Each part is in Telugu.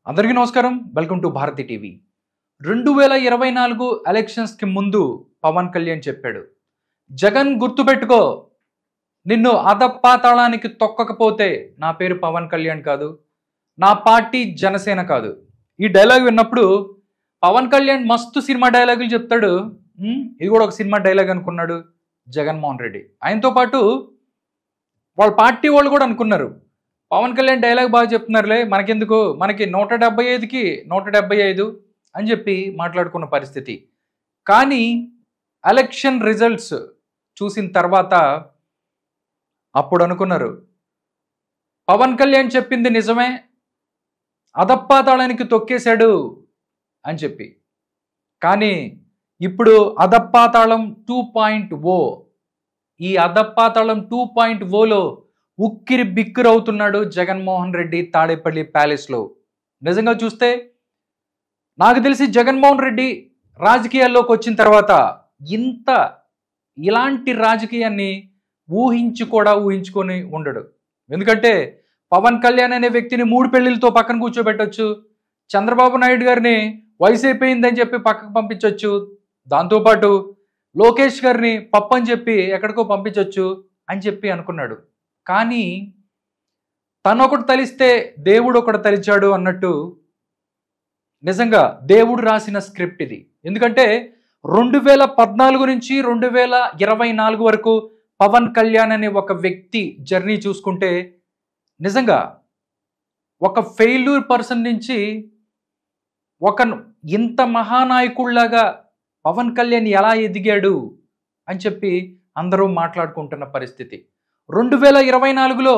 అందరికీ నమస్కారం. Welcome to Bharati TV. 2024 ఎలక్షన్స్కి ముందు పవన్ కళ్యాణ్ చెప్పాడు, జగన్ గుర్తుపెట్టుకో, నిన్ను అధపాతాళానికి తొక్కకపోతే నా పేరు పవన్ కళ్యాణ్ కాదు, నా పార్టీ జనసేన కాదు. ఈ డైలాగ్ విన్నప్పుడు పవన్ కళ్యాణ్ మస్తు సినిమా డైలాగులు చెప్తాడు. ఇది కూడా ఒక సినిమా డైలాగ్ అనుకున్నాడు జగన్మోహన్ రెడ్డి. ఆయనతో పాటు వాళ్ళ పార్టీ వాళ్ళు కూడా అనుకున్నారు, పవన్ కళ్యాణ్ డైలాగ్ బాగా చెప్తున్నారులే, మనకెందుకు, మనకి 175కి 175 అని చెప్పి మాట్లాడుకున్న పరిస్థితి. కానీ ఎలక్షన్ రిజల్ట్స్ చూసిన తర్వాత అప్పుడు అనుకున్నారు, పవన్ కళ్యాణ్ చెప్పింది నిజమే, అధపాతాళానికి తొక్కేశాడు అని చెప్పి. కానీ ఇప్పుడు అధపాతాళం 2.0, ఈ అధపాతాళం 2.0లో ఉక్కిరి బిక్కిరి అవుతున్నాడు జగన్మోహన్ రెడ్డి తాడేపల్లి ప్యాలెస్లో. నిజంగా చూస్తే నాకు తెలిసి జగన్మోహన్ రెడ్డి రాజకీయాల్లోకి వచ్చిన తర్వాత ఇలాంటి రాజకీయాన్ని ఊహించుకొని ఉండడు. ఎందుకంటే పవన్ కళ్యాణ్ అనే వ్యక్తిని 3 పెళ్లిలతో పక్కన కూర్చోబెట్టొచ్చు, చంద్రబాబు నాయుడు గారిని వయసు అయిపోయిందని చెప్పి పక్కకు పంపించవచ్చు, దాంతోపాటు లోకేష్ గారిని పప్పని చెప్పి ఎక్కడికో పంపించవచ్చు అని చెప్పి అనుకున్నాడు. కానీ తనొకటి తలిస్తే దేవుడు ఒకటి తలిచాడు అన్నట్టు నిజంగా దేవుడు రాసిన స్క్రిప్ట్ ఇది. ఎందుకంటే 2014 నుంచి 2024 వరకు పవన్ కళ్యాణ్ అనే ఒక వ్యక్తి జర్నీ చూసుకుంటే నిజంగా ఒక ఫెయిల్యూర్ పర్సన్ నుంచి ఒక ఇంత మహానాయకుడిలాగా పవన్ కళ్యాణ్ ఎలా ఎదిగాడు అని చెప్పి అందరూ మాట్లాడుకుంటున్న పరిస్థితి. 2024లో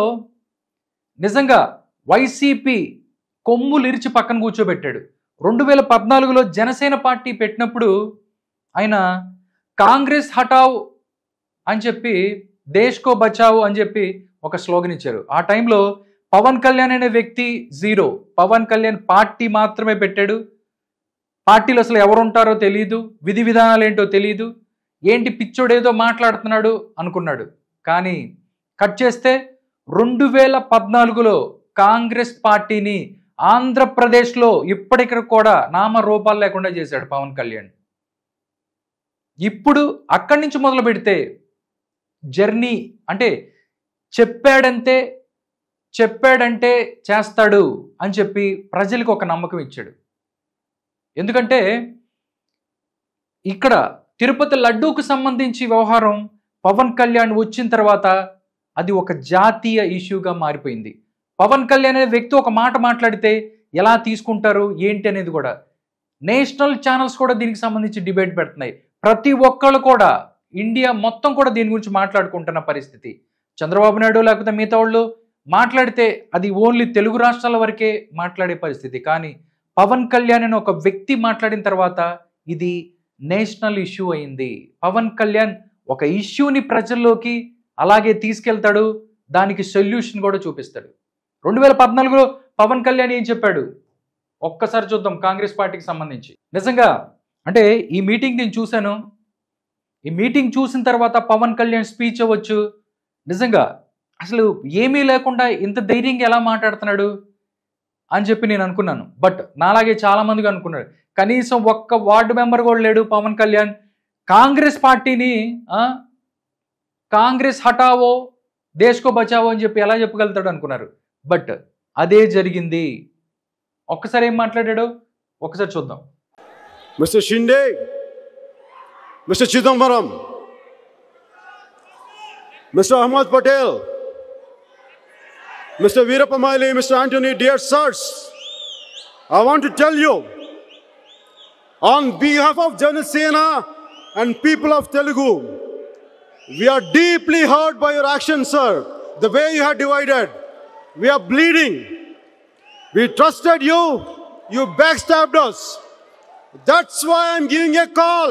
నిజంగా వైసీపీ కొమ్ములు ఇరిచి పక్కన కూర్చోబెట్టాడు. 2014లో జనసేన పార్టీ పెట్టినప్పుడు ఆయన కాంగ్రెస్ హటావ్ అని చెప్పి దేశ్ కో బచావ్ అని చెప్పి ఒక స్లోగన్ ఇచ్చారు. ఆ టైంలో పవన్ కళ్యాణ్ అనే వ్యక్తి జీరో, పవన్ కళ్యాణ్ పార్టీ మాత్రమే పెట్టాడు. పార్టీలో అసలు ఎవరు ఉంటారో తెలియదు, విధి విధానాలు ఏంటో తెలియదు, ఏంటి పిచ్చోడేదో మాట్లాడుతున్నాడు అనుకున్నాడు. కానీ కట్ చేస్తే 2014లో కాంగ్రెస్ పార్టీని ఆంధ్రప్రదేశ్లో ఇప్పటికి కూడా నామరూపాలు లేకుండా చేశాడు పవన్ కళ్యాణ్. ఇప్పుడు అక్కడి నుంచి మొదలు పెడితే జర్నీ అంటే చెప్పాడంటే చేస్తాడు అని చెప్పి ప్రజలకు ఒక నమ్మకం ఇచ్చాడు. ఎందుకంటే ఇక్కడ తిరుపతి లడ్డూకు సంబంధించి వ్యవహారం పవన్ కళ్యాణ్ వచ్చిన తర్వాత అది ఒక జాతీయ ఇష్యూగా మారిపోయింది. పవన్ కళ్యాణ్ అనే వ్యక్తి ఒక మాట మాట్లాడితే ఎలా తీసుకుంటారు ఏంటి అనేది కూడా నేషనల్ ఛానల్స్ కూడా దీనికి సంబంధించి డిబేట్ పెడుతున్నాయి. ప్రతి ఒక్కళ్ళు కూడా ఇండియా మొత్తం కూడా దీని గురించి మాట్లాడుకుంటున్న పరిస్థితి. చంద్రబాబు నాయుడు లేకపోతే మిగతా వాళ్ళు మాట్లాడితే అది ఓన్లీ తెలుగు రాష్ట్రాల వరకే మాట్లాడే పరిస్థితి. కానీ పవన్ కళ్యాణ్ అనే ఒక వ్యక్తి మాట్లాడిన తర్వాత ఇది నేషనల్ ఇష్యూ అయింది. పవన్ కళ్యాణ్ ఒక ఇష్యూని ప్రజల్లోకి అలాగే తీసుకెళ్తాడు, దానికి సొల్యూషన్ కూడా చూపిస్తాడు. 2014లో పవన్ కళ్యాణ్ ఏం చెప్పాడు ఒక్కసారి చూద్దాం. కాంగ్రెస్ పార్టీకి సంబంధించి నిజంగా అంటే ఈ మీటింగ్ నేను చూశాను. ఈ మీటింగ్ చూసిన తర్వాత పవన్ కళ్యాణ్ స్పీచ్ అవ్వచ్చు, నిజంగా అసలు ఏమీ లేకుండా ఇంత ధైర్యంగా ఎలా మాట్లాడుతున్నాడు అని చెప్పి నేను అనుకున్నాను. బట్ నాలాగే చాలా మందిగా అనుకున్నాడు. కనీసం ఒక్క వార్డు మెంబర్ కూడా లేడు పవన్ కళ్యాణ్. కాంగ్రెస్ పార్టీని కాంగ్రెస్ హటావో దేశ్కో బచావో అని చెప్పి ఎలా చెప్పగలుగుతాడు అనుకున్నారు. బట్ అదే జరిగింది. ఒక్కసారి ఏం మాట్లాడాడో ఒక్కసారి చూద్దాం. Mister Shinde, mister Chidambaram, mister Ahmed Patel, mister Veerappa Moily, mister Antony, dear sirs, I want to tell you on behalf of Janasena and people of Telugu, we are deeply hurt by your actions, sir. The way you have divided, we are bleeding. We trusted you, you backstabbed us. That's why I'm giving a call.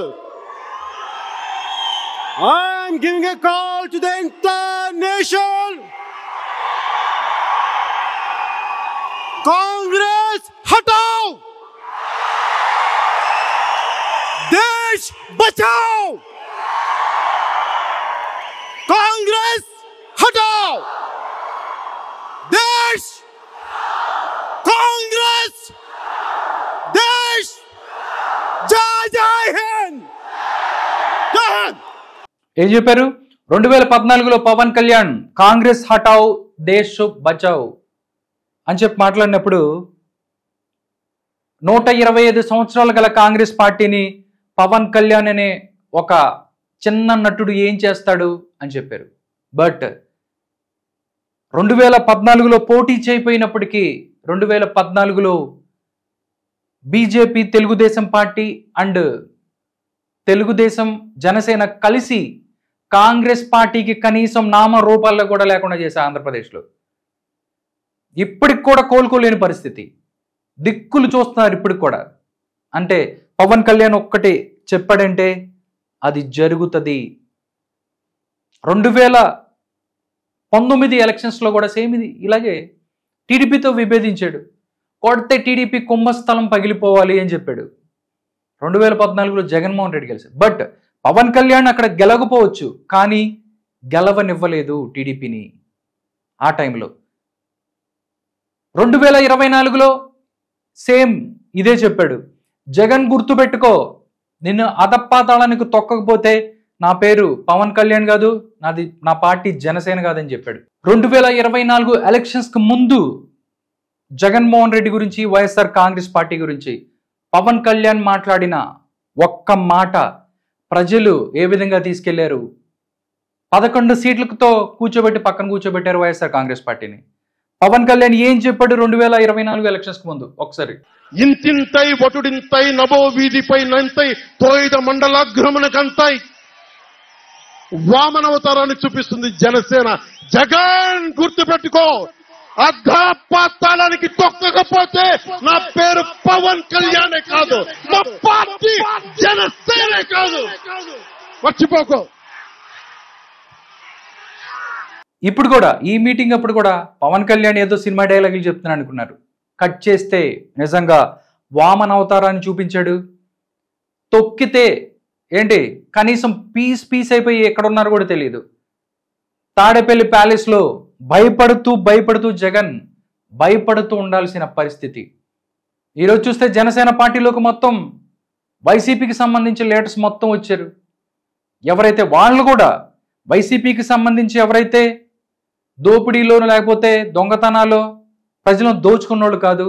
I'm giving a call to the entire nation. Congress, hatao! Desh bachao! Congress, hatao! Desh! Congress, ఏం చెప్పారు? 2014లో పవన్ కళ్యాణ్ కాంగ్రెస్ హటావ్ దేశ్ బచావ్ అని చెప్పి మాట్లాడినప్పుడు 125 సంవత్సరాలు గల కాంగ్రెస్ పార్టీని పవన్ కళ్యాణ్ అనే ఒక చిన్న నటుడు ఏం చేస్తాడు అని చెప్పారు. బట్ 2014లో పోటీ చేయపోయినప్పటికీ 2014లో BJP, Telugu Desam party and Telugu Desam, Jana Sena కలిసి కాంగ్రెస్ పార్టీకి కనీసం నామరూపాల్లో కూడా లేకుండా చేశారు ఆంధ్రప్రదేశ్లో. ఇప్పటికి కూడా కోలుకోలేని పరిస్థితి, దిక్కులు చూస్తున్నారు ఇప్పటికి కూడా. అంటే పవన్ కళ్యాణ్ ఒక్కటి చెప్పాడంటే అది జరుగుతుంది. 2019 ఎలక్షన్స్లో కూడా సేమ్ ఇది ఇలాగే టీడీపీతో విభేదించాడు. కొడితే టీడీపీ కుంభస్థలం పగిలిపోవాలి అని చెప్పాడు. 2014లో జగన్మోహన్ రెడ్డి గెలిచాడు. బట్ పవన్ కళ్యాణ్ అక్కడ గెలకపోవచ్చు, కానీ గెలవనివ్వలేదు టీడీపీని ఆ టైంలో. 2024లో సేమ్ ఇదే చెప్పాడు. జగన్ గుర్తుపెట్టుకో, నిన్ను అధపాతాళానికి తొక్కకపోతే నా పేరు పవన్ కళ్యాణ్ కాదు, నా పార్టీ జనసేన కాదని చెప్పాడు. 2024 ఎలక్షన్స్కి ముందు జగన్మోహన్ రెడ్డి గురించి, వైఎస్ఆర్ కాంగ్రెస్ పార్టీ గురించి పవన్ కళ్యాణ్ మాట్లాడిన ఒక్క మాట ప్రజలు ఏ విధంగా తీసుకెళ్లారు? 11 సీట్లతో కూర్చోబెట్టి పక్కన కూర్చోబెట్టారు వైఎస్ఆర్ కాంగ్రెస్ పార్టీని. పవన్ కళ్యాణ్ ఏం చెప్పాడు 2024 ఎలక్షన్స్ కు ముందు ఒకసారి? ఇంతింతై వటుడింతై నభో వీధిపై నంతై తోయిద మండలాగ్రమణకంతై వామనవతారాన్ని చూపిస్తుంది జనసేన. జగన్ గుర్తుపెట్టుకో, అధపాతాళానికి తొక్కకపోతే నా పేరు పవన్ కళ్యాణే కాదు, నా పార్టీ జనసేనే కాదు, మర్చిపోకో. ఇప్పుడు కూడా ఈ మీటింగ్ అప్పుడు కూడా పవన్ కళ్యాణ్ ఏదో సినిమా డైలాగులు చెప్తున్నాను అనుకున్నారు. కట్ చేస్తే నిజంగా వామన అవతారాన్ని చూపించాడు. తొక్కితే ఏంటి కనీసం పీస్ అయిపోయి ఎక్కడున్నారో కూడా తెలియదు. తాడేపల్లి ప్యాలెస్లో భయపడుతూ జగన్ భయపడుతూ ఉండాల్సిన పరిస్థితి. ఈరోజు చూస్తే జనసేన పార్టీలోకి మొత్తం వైసీపీకి సంబంధించిన లీడర్స్ మొత్తం వచ్చారు. ఎవరైతే వాళ్ళు కూడా వైసీపీకి సంబంధించి ఎవరైతే దోపిడీలోనూ లేకపోతే దొంగతనాలో ప్రజలను దోచుకున్నోళ్ళు కాదు,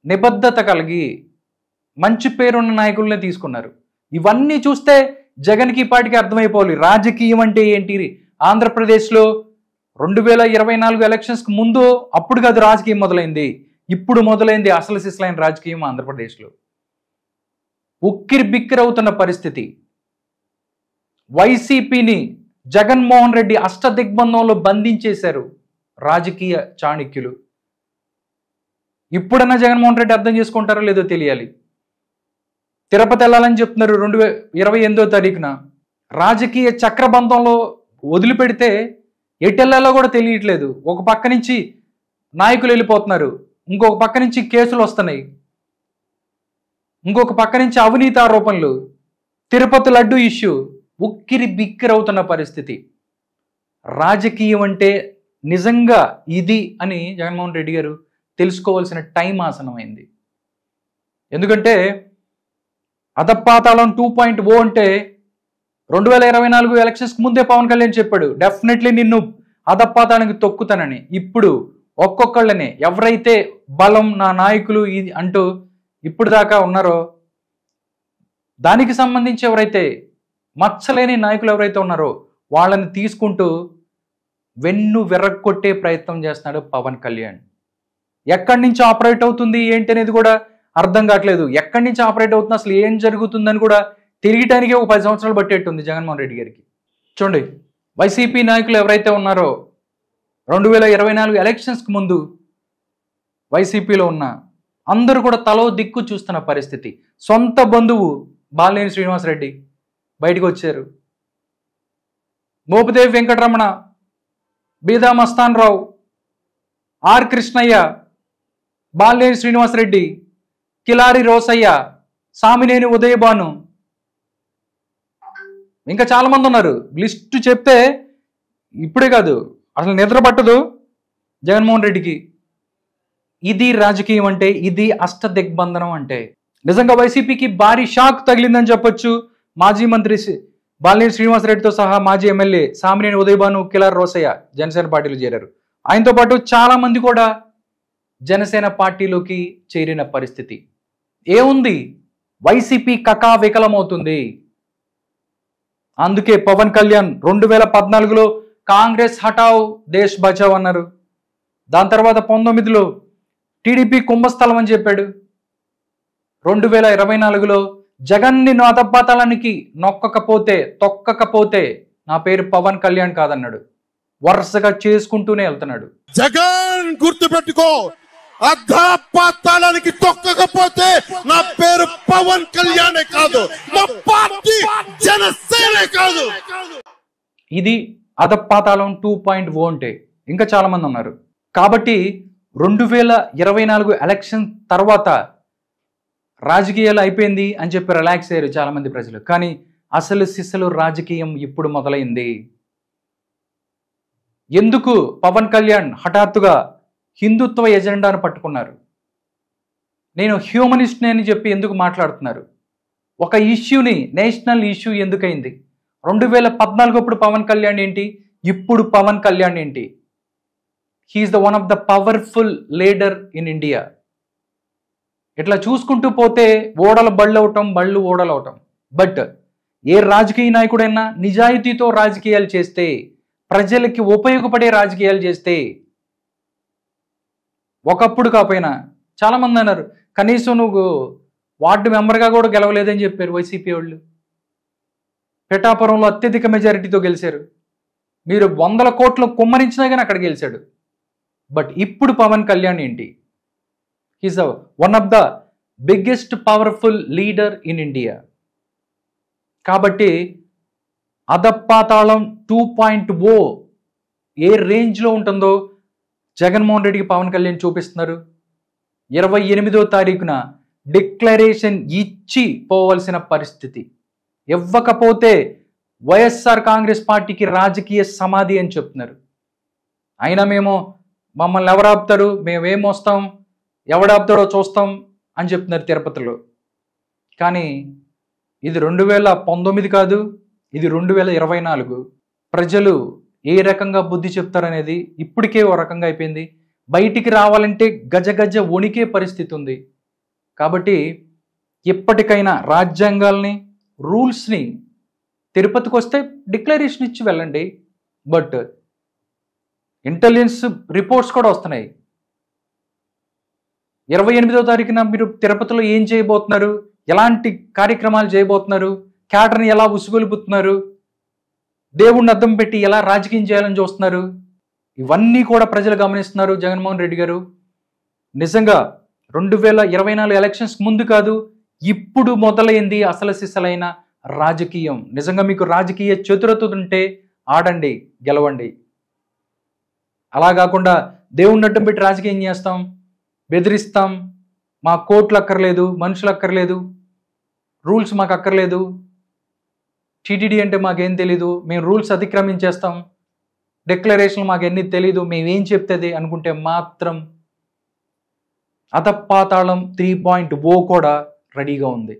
నిబద్ధత కలిగి మంచి పేరున్న నాయకులనే తీసుకున్నారు. ఇవన్నీ చూస్తే జగన్కి ఈ పార్టీకి అర్థమైపోవాలి రాజకీయం అంటే ఏంటి. ఆంధ్రప్రదేశ్లో 2024 ఎలక్షన్స్కి ముందు అప్పుడు కాదు రాజకీయం మొదలైంది, ఇప్పుడు మొదలైంది అసలు సిసలైన రాజకీయం ఆంధ్రప్రదేశ్లో. ఉక్కిరి బిక్కిరి అవుతున్న పరిస్థితి. వైసీపీని జగన్మోహన్ రెడ్డి అష్టదిగ్బంధంలో బంధించేశారు రాజకీయ చాణక్యులు. ఇప్పుడన్నా జగన్మోహన్ రెడ్డి అర్థం చేసుకుంటారో లేదో తెలియాలి. తిరుపతి వెళ్ళాలని చెప్తున్నారు 28వ తారీఖున. రాజకీయ చక్రబంధంలో వదిలిపెడితే ఎటెల్లాలో కూడా తెలియట్లేదు. ఒక పక్క నుంచి నాయకులు వెళ్ళిపోతున్నారు, ఇంకొక పక్క నుంచి కేసులు వస్తున్నాయి, ఇంకొక పక్క నుంచి అవినీతి ఆరోపణలు, తిరుపతి లడ్డు ఇష్యూ. ఉక్కిరి బిక్కిరి అవుతున్న పరిస్థితి. రాజకీయం అంటే నిజంగా ఇది అని జగన్మోహన్ రెడ్డి గారు తెలుసుకోవాల్సిన టైం ఆసనమైంది. ఎందుకంటే అధపాతాళం 2.0 అంటే 2024 ఎలక్షన్స్కి ముందే పవన్ కళ్యాణ్ చెప్పాడు డెఫినెట్లీ నిన్ను అధపాతాళానికి తొక్కుతానని. ఇప్పుడు ఒక్కొక్కళ్ళని ఎవరైతే బలం నా నాయకులు అంటూ ఇప్పుడు దాకా ఉన్నారో దానికి సంబంధించి ఎవరైతే మచ్చలేని నాయకులు ఎవరైతే ఉన్నారో వాళ్ళని తీసుకుంటూ వెన్ను విరగొట్టే ప్రయత్నం చేస్తున్నాడు పవన్ కళ్యాణ్. ఎక్కడి నుంచి ఆపరేట్ అవుతుంది ఏంటి అనేది కూడా అర్థం కావట్లేదు. ఎక్కడి నుంచి ఆపరేట్ అవుతుంది, అసలు ఏం జరుగుతుందని కూడా తెలియటానికి ఒక 10 సంవత్సరాలు పట్టేట్టుంది జగన్మోహన్ రెడ్డి గారికి. చూడండి, వైసీపీ నాయకులు ఎవరైతే ఉన్నారో 2024 ఎలక్షన్స్కి ముందు వైసీపీలో ఉన్న అందరూ కూడా తలో దిక్కు చూస్తున్న పరిస్థితి. సొంత బంధువు బాలినేని శ్రీనివాసరెడ్డి బయటకు వచ్చారు. మోపిదేవి వెంకటరమణ, బీదా మస్తాన్ రావు, ఆర్ కృష్ణయ్య, బాలినేని శ్రీనివాసరెడ్డి, కిలారి రోసయ్య, సామినేని ఉదయభాను, ఇంకా చాలా మంది ఉన్నారు. లిస్టు చెప్తే ఇప్పుడే కాదు అసలు నిద్ర పట్టదు జగన్మోహన్ రెడ్డికి. ఇది రాజకీయం అంటే, ఇది అష్టదిగ్బంధనం అంటే. నిజంగా వైసీపీకి భారీ షాక్ తగిలిందని చెప్పొచ్చు. మాజీ మంత్రి బాలినేని శ్రీనివాసరెడ్డితో సహా మాజీ ఎమ్మెల్యే సామినేని ఉదయభాను, కిలార్ రోసయ్య జనసేన పార్టీలో చేరారు. ఆయనతో పాటు చాలా మంది కూడా జనసేన పార్టీలోకి చేరిన పరిస్థితి. ఏముంది, వైసీపీ కకావికలమవుతుంది. అందుకే పవన్ కళ్యాణ్ 2014లో కాంగ్రెస్ హటావ్ దేశ్ బచావ్ అన్నారు. దాని తర్వాత 19లో టీడీపీ కుంభస్థలం అని చెప్పాడు. 2024లో జగన్ నిన్ను అధపాతాళానికి తొక్కకపోతే నా పేరు పవన్ కళ్యాణ్ కాదన్నాడు. వరుసగా చేసుకుంటూనే వెళ్తున్నాడు. జగన్ గుర్తుపెట్టుకో, అధపాతాళానికి తొక్కకపోతే నా పేరు పవన్ కళ్యాణే కాదు, మా పార్టీ జనసేనే కాదు. ఇది అధపాతాళం 2.0 అంటే. ఇంకా చాలా మంది ఉన్నారు. కాబట్టి 2024 ఎలక్షన్ తర్వాత రాజకీయాలు అయిపోయింది అని చెప్పి రిలాక్స్ అయ్యారు చాలా మంది ప్రజలు. కానీ అసలు సిసలు రాజకీయం ఇప్పుడు మొదలైంది. ఎందుకు పవన్ కళ్యాణ్ హఠాత్తుగా హిందుత్వ ఎజెండాను పట్టుకున్నారు? నేను హ్యూమనిస్ట్ని అని చెప్పి ఎందుకు మాట్లాడుతున్నారు? ఒక ఇష్యూని నేషనల్ ఇష్యూ ఎందుకైంది? 2014 అప్పుడు పవన్ కళ్యాణ్ ఏంటి, ఇప్పుడు పవన్ కళ్యాణ్ ఏంటి? He is the one of the powerful leader in India. ఇట్లా చూసుకుంటూ పోతే బళ్ళు ఓడలవటం. బట్ ఏ రాజకీయ నాయకుడైనా నిజాయితీతో రాజకీయాలు చేస్తే, ప్రజలకి ఉపయోగపడే రాజకీయాలు చేస్తే, ఒకప్పుడు కాకపోయినా చాలామంది అన్నారు కనీసం నువ్వు వార్డు మెంబర్గా కూడా గెలవలేదని చెప్పారు వైసీపీ వాళ్ళు. పిఠాపురంలో అత్యధిక మెజారిటీతో గెలిచారు. మీరు 100 కోట్లు కుమ్మరించినా కానీ అక్కడ గెలిచాడు. బట్ ఇప్పుడు పవన్ కళ్యాణ్ ఏంటి? He's one of the biggest powerful leader in India. కాబట్టి అధపాతాళం 2.0 ఏ రేంజ్లో ఉంటుందో జగన్మోహన్ రెడ్డికి పవన్ కళ్యాణ్ చూపిస్తున్నారు. 28వ తారీఖున డిక్లరేషన్ ఇచ్చి పోవలసిన పరిస్థితి. ఇవ్వకపోతే వైఎస్ఆర్ కాంగ్రెస్ పార్టీకి రాజకీయ సమాధి అని చెప్తున్నారు. అయినా మమ్మల్ని ఎవరు ఆపుతారు, మేమేం వస్తాం, ఎవడాపుతారో చూస్తాం అని చెప్తున్నారు తిరుపతిలో. కానీ ఇది 2019 కాదు, ఇది 2024. ప్రజలు ఏ రకంగా బుద్ధి చెప్తారనేది ఇప్పటికే ఓ రకంగా అయిపోయింది. బయటికి రావాలంటే గజ వణికే పరిస్థితి ఉంది. కాబట్టి ఇప్పటికైనా రాజ్యాంగాల్ని, రూల్స్ని, తిరుపతికి వస్తే డిక్లరేషన్ ఇచ్చి వెళ్ళండి. బట్ ఇంటెలిజెన్స్ రిపోర్ట్స్ కూడా వస్తున్నాయి. 28వ తారీఖున మీరు తిరుపతిలో ఏం చేయబోతున్నారు, ఎలాంటి కార్యక్రమాలు చేయబోతున్నారు, క్యాటర్ని ఎలా ఉసుగొలుపుతున్నారు, దేవుణ్ణి అద్దం పెట్టి ఎలా రాజకీయం చేయాలని చూస్తున్నారు, ఇవన్నీ కూడా ప్రజలు గమనిస్తున్నారు. జగన్మోహన్ రెడ్డి గారు నిజంగా 2024 ఎలక్షన్స్ ముందు కాదు, ఇప్పుడు మొదలైంది అసలు సిసలైన రాజకీయం. నిజంగా మీకు రాజకీయ చతురత ఉంటే ఆడండి, గెలవండి. అలా కాకుండా దేవుణ్ణి అడ్డం పెట్టి రాజకీయం చేస్తాం, బెదిరిస్తాం, మా కోట్లు అక్కర్లేదు, మనుషులు అక్కర్లేదు, రూల్స్ మాకు అక్కర్లేదు, టీటీడీ అంటే మాకేం తెలీదు, మేము రూల్స్ అతిక్రమించేస్తాం, డిక్లరేషన్లు మాకెన్ని తెలీదు, మేమేం చెప్తుంది అనుకుంటే మాత్రం అధపాతాళం 3.0 కూడా రెడీగా ఉంది.